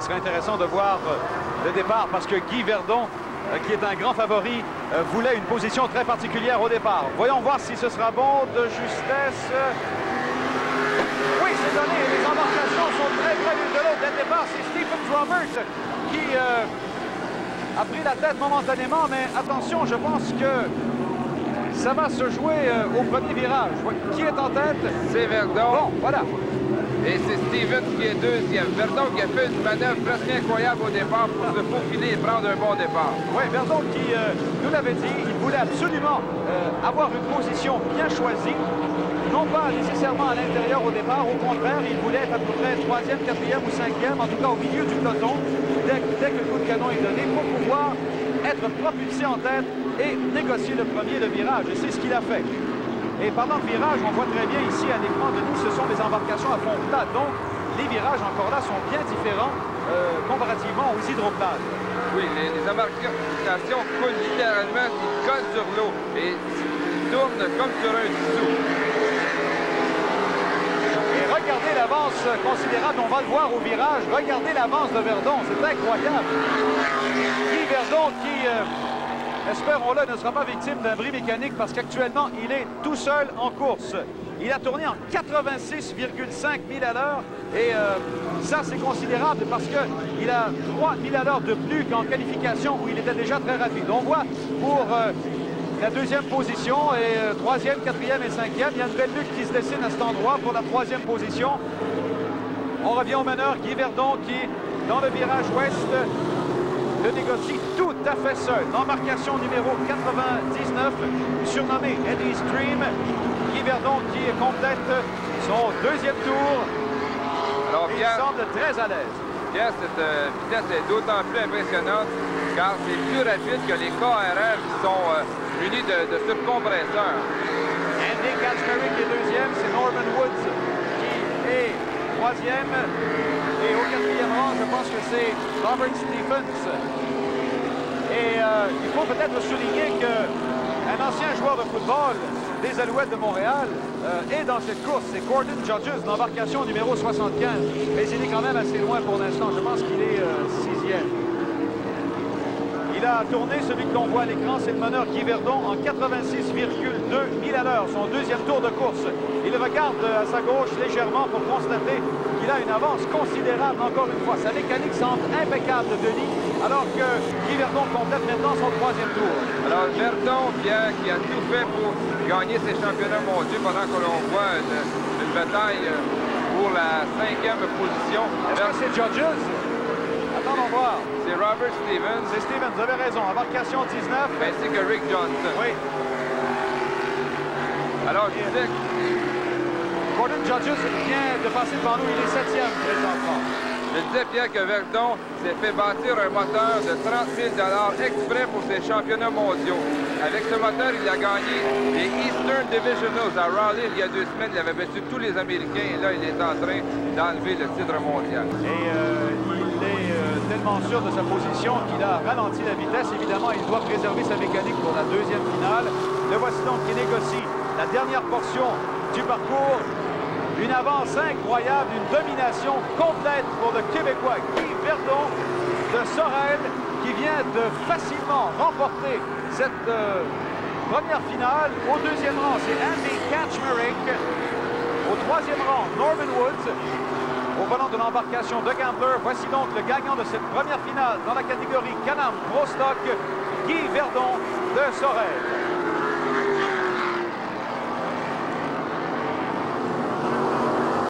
sera intéressant de voir le départ parce que Guy Verdon, qui est un grand favori, voulait une position très particulière au départ. Voyons voir si ce sera bon de justesse. Oui, c'est donné. Les embarcations sont très près l'une de l'autre. Dès le départ, c'est Stephen Drummond qui a pris la tête momentanément, mais attention, je pense que ça va se jouer au premier virage. Qui est en tête? C'est Verdon. Bon, voilà. Et c'est Steven qui est deuxième. Verdon qui a fait une manœuvre presque incroyable au départ pour se faufiler et prendre un bon départ. Oui, Verdon qui nous l'avait dit, il voulait absolument avoir une position bien choisie, non pas nécessairement à l'intérieur au départ, au contraire, il voulait être à peu près 3e, 4e ou 5e, en tout cas au milieu du peloton, dès que le coup de canon est donné, pour pouvoir être propulsé en tête et négocier le premier le virage. Et c'est ce qu'il a fait. Et parlant de virage, on voit très bien ici à l'écran de nous, ce sont des embarcations à fond plat. Donc, les virages encore là sont bien différents comparativement aux hydroplanes. Oui, les embarcations coulent littéralement, ils collent sur l'eau et ils tournent comme sur un dissous. Et regardez l'avance considérable, on va le voir au virage. Regardez l'avance de Verdon, c'est incroyable. Guy Verdon qui... espérons-le, ne sera pas victime d'un bris mécanique parce qu'actuellement, il est tout seul en course. Il a tourné en 86,5 milles à l'heure et ça, c'est considérable parce qu'il a 3 milles à l'heure de plus qu'en qualification où il était déjà très rapide. On voit pour la deuxième position et troisième, quatrième et cinquième. Il y a une belle lutte qui se dessine à cet endroit pour la troisième position. On revient au meneur Guy Verdon qui, dans le virage ouest, le négocie tout à fait seul. Embarcation numéro 99, surnommé Eddie Stream. Guy Verdon qui complète son deuxième tour. Alors, il Pierre, semble très à l'aise. Pierre, cette vitesse est d'autant plus impressionnante car c'est plus rapide que les KRF qui sont munis de surcompresseurs. Andy Kaczmarek est deuxième, c'est Norman Woods qui est troisième. Et au quatrième rang, je pense que c'est Robert Stephens. Et il faut peut-être souligner qu'un ancien joueur de football des Alouettes de Montréal est dans cette course. C'est Gordon Judges, l'embarcation numéro 75. Mais il est quand même assez loin pour l'instant. Je pense qu'il est sixième. Il a tourné, celui que l'on voit à l'écran, c'est le meneur Guy Verdon en 86,2 milles à l'heure, son deuxième tour de course. Il regarde à sa gauche légèrement pour constater qu'il a une avance considérable encore une fois. Sa mécanique semble impeccable de Denis, alors que Guy Verdon complète maintenant son troisième tour. Alors Verdon, Pierre, qui a tout fait pour gagner ses championnats mondiaux pendant que l'on voit une bataille pour la 5e position. Est-ce que c'est Judges? Attendons voir. C'est Robert Stevens. C'est Stevens, vous avez raison. Embarcation 19. Ainsi que Rick Johnson. Oui. Alors, je disais... Gordon Judges vient de passer devant nous. Il est 7e présentement. Je disais, Pierre, que Verdon s'est fait bâtir un moteur de 30 000 $ exprès pour ses championnats mondiaux. Avec ce moteur, il a gagné les Eastern Divisionals à Raleigh il y a 2 semaines. Il avait battu tous les Américains et là, il est en train d'enlever le titre mondial. Et il est tellement sûr de sa position qu'il a ralenti la vitesse. Évidemment, il doit préserver sa mécanique pour la deuxième finale. Le voici donc qui négocie la dernière portion du parcours. Une avance incroyable, une domination complète pour le Québécois Guy Verdon de Sorel qui vient de facilement remporter cette première finale. Au deuxième rang, c'est Andy Kaczmarek. Au troisième rang, Norman Woods. Au volant de l'embarcation de Gambler, voici donc le gagnant de cette première finale dans la catégorie Can-Am Pro Stock, Guy Verdon de Sorel.